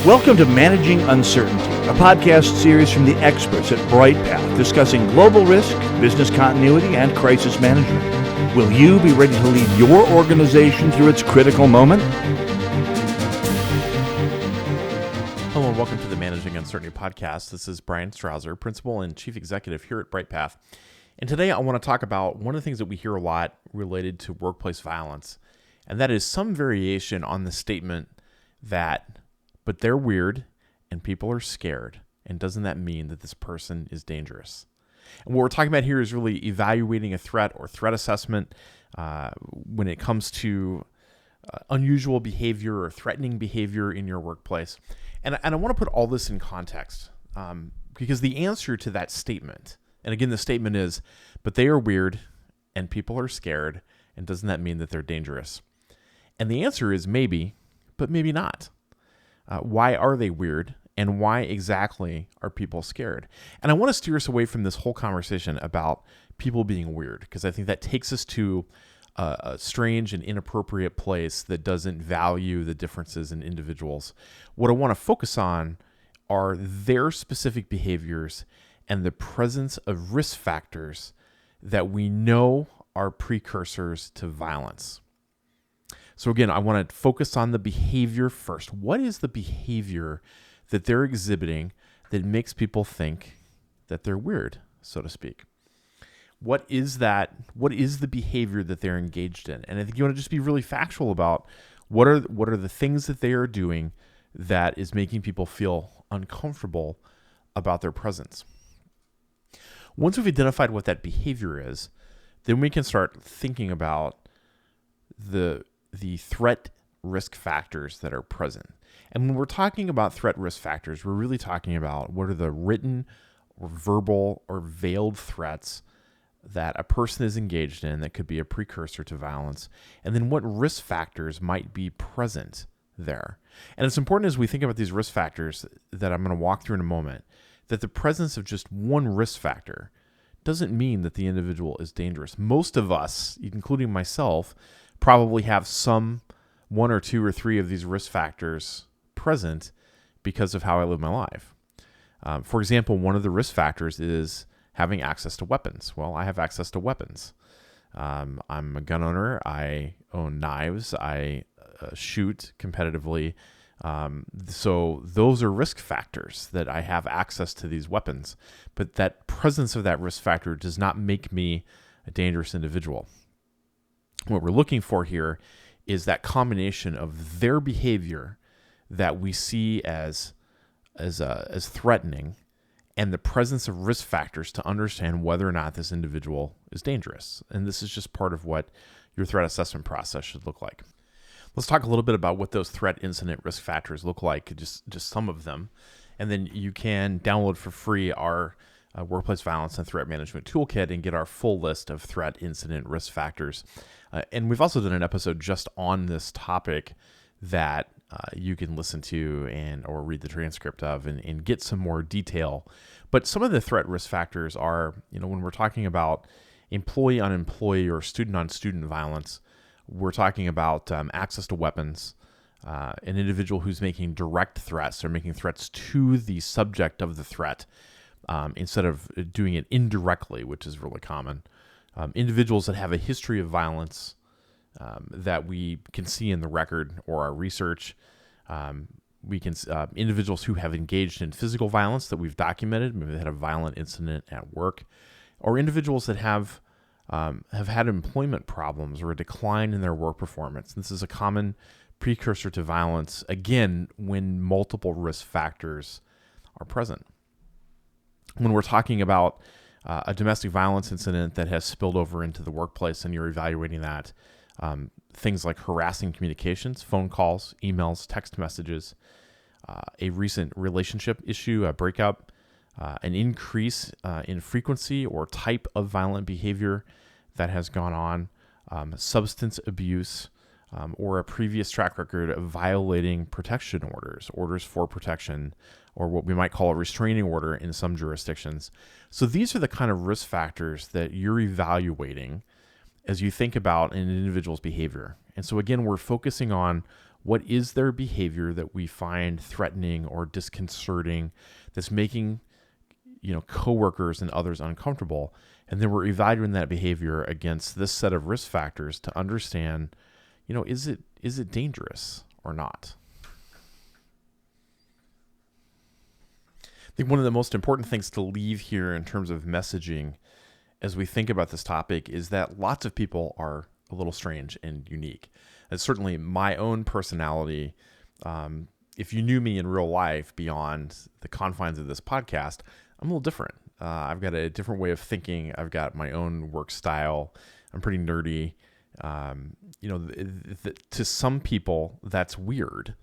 Welcome to Managing Uncertainty, a podcast series from the experts at Bryghtpath discussing global risk, business continuity, and crisis management. Will you be ready to lead your organization through its critical moment? Hello and welcome to the Managing Uncertainty podcast. This is Bryan Strawser, Principal and Chief Executive here at Bryghtpath. And today I want to talk about one of the things that we hear a lot related to workplace violence, and that is some variation on the statement that, but they're weird and people are scared, and doesn't that mean that this person is dangerous? And what we're talking about here is really evaluating a threat or threat assessment when it comes to unusual behavior or threatening behavior in your workplace. And I want to put all this in context because the answer to that statement, and again, the statement is, but they are weird and people are scared, and doesn't that mean that they're dangerous? And the answer is maybe, but maybe not. Why are they weird, and why exactly are people scared? And I want to steer us away from this whole conversation about people being weird, because I think that takes us to a strange and inappropriate place that doesn't value the differences in individuals. What I want to focus on are their specific behaviors and the presence of risk factors that we know are precursors to violence. So again, I want to focus on the behavior first. What is the behavior that they're exhibiting that makes people think that they're weird, so to speak? What is that? What is the behavior that they're engaged in? And I think you want to just be really factual about what are the things that they are doing that is making people feel uncomfortable about their presence. Once we've identified what that behavior is, then we can start thinking about the threat risk factors that are present. And when we're talking about threat risk factors, we're really talking about what are the written or verbal or veiled threats that a person is engaged in that could be a precursor to violence, and then what risk factors might be present there. And it's important as we think about these risk factors that I'm going to walk through in a moment, that the presence of just one risk factor doesn't mean that the individual is dangerous. Most of us, including myself, probably have some one or two or three of these risk factors present because of how I live my life. For example, one of the risk factors is having access to weapons. Well, I have access to weapons. I'm a gun owner. I own knives. I shoot competitively. So those are risk factors that I have access to these weapons. But that presence of that risk factor does not make me a dangerous individual. What we're looking for here is that combination of their behavior that we see as threatening, and the presence of risk factors to understand whether or not this individual is dangerous. And this is just part of what your threat assessment process should look like. Let's talk a little bit about what those threat incident risk factors look like, just some of them. And then you can download for free our Workplace Violence and Threat Management Toolkit and get our full list of threat incident risk factors. And we've also done an episode just on this topic that you can listen to or read the transcript of and get some more detail. But some of the threat risk factors are, when we're talking about employee on employee or student on student violence, we're talking about access to weapons, an individual who's making direct threats or making threats to the subject of the threat instead of doing it indirectly, which is really common. Individuals that have a history of violence that we can see in the record or our research. We can individuals who have engaged in physical violence that we've documented, maybe they had a violent incident at work, or individuals that have had employment problems or a decline in their work performance. This is a common precursor to violence, again, when multiple risk factors are present. When we're talking about a domestic violence incident that has spilled over into the workplace and you're evaluating that, things like harassing communications, phone calls, emails, text messages, a recent relationship issue, a breakup, an increase in frequency or type of violent behavior that has gone on, substance abuse, or a previous track record of violating protection orders for protection, or what we might call a restraining order in some jurisdictions. So these are the kind of risk factors that you're evaluating as you think about an individual's behavior. And so again, we're focusing on What is their behavior that we find threatening or disconcerting that's making coworkers and others uncomfortable? And then we're evaluating that behavior against this set of risk factors to understand, is it dangerous or not? I think one of the most important things to leave here in terms of messaging as we think about this topic is that lots of people are a little strange and unique. And certainly my own personality, if you knew me in real life beyond the confines of this podcast, I'm a little different. I've got a different way of thinking. I've got my own work style. I'm pretty nerdy. To some people, that's weird.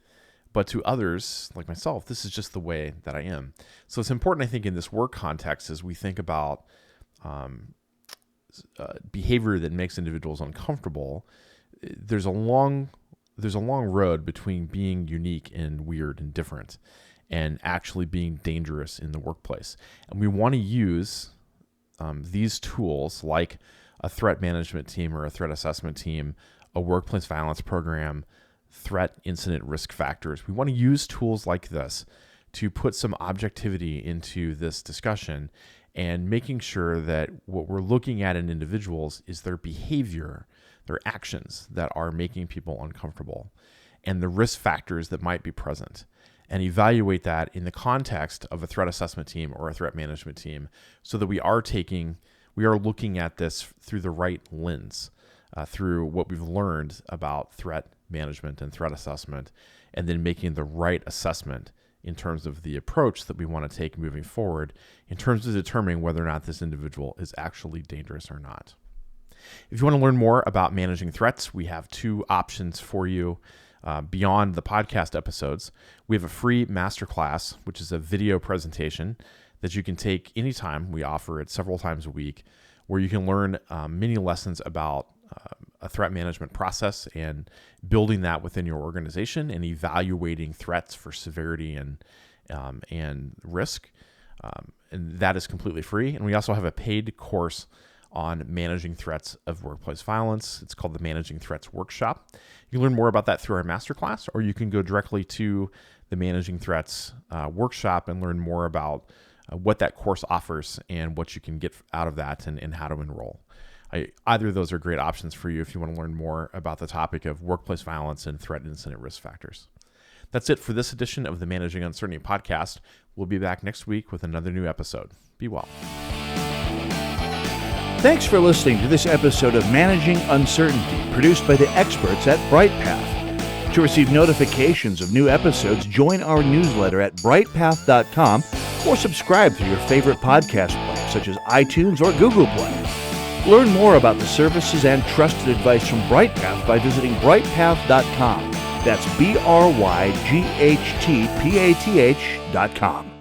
But to others, like myself, this is just the way that I am. So it's important, I think, in this work context as we think about behavior that makes individuals uncomfortable. There's a long road between being unique and weird and different and actually being dangerous in the workplace. And we want to use these tools like a threat management team or a threat assessment team, a workplace violence program, threat incident risk factors. We want to use tools like this to put some objectivity into this discussion and making sure that what we're looking at in individuals is their behavior, their actions that are making people uncomfortable, and the risk factors that might be present, and evaluate that in the context of a threat assessment team or a threat management team so that we are looking at this through the right lens, through what we've learned about threat management and threat assessment, and then making the right assessment in terms of the approach that we want to take moving forward in terms of determining whether or not this individual is actually dangerous or not. If you want to learn more about managing threats, we have two options for you beyond the podcast episodes. We have a free masterclass, which is a video presentation that you can take anytime. We offer it several times a week, where you can learn many lessons about a threat management process and building that within your organization and evaluating threats for severity and risk. And that is completely free. And we also have a paid course on managing threats of workplace violence. It's called the Managing Threats Workshop. You can learn more about that through our masterclass, or you can go directly to the Managing Threats Workshop and learn more about what that course offers and what you can get out of that and how to enroll. Either of those are great options for you if you want to learn more about the topic of workplace violence and threat incident risk factors. That's it for this edition of the Managing Uncertainty podcast. We'll be back next week with another new episode. Be well. Thanks for listening to this episode of Managing Uncertainty, produced by the experts at Bryghtpath. To receive notifications of new episodes, join our newsletter at bryghtpath.com or subscribe through your favorite podcast player, such as iTunes or Google Play. Learn more about the services and trusted advice from Bryghtpath by visiting bryghtpath.com. That's BRYGHTPATH.com.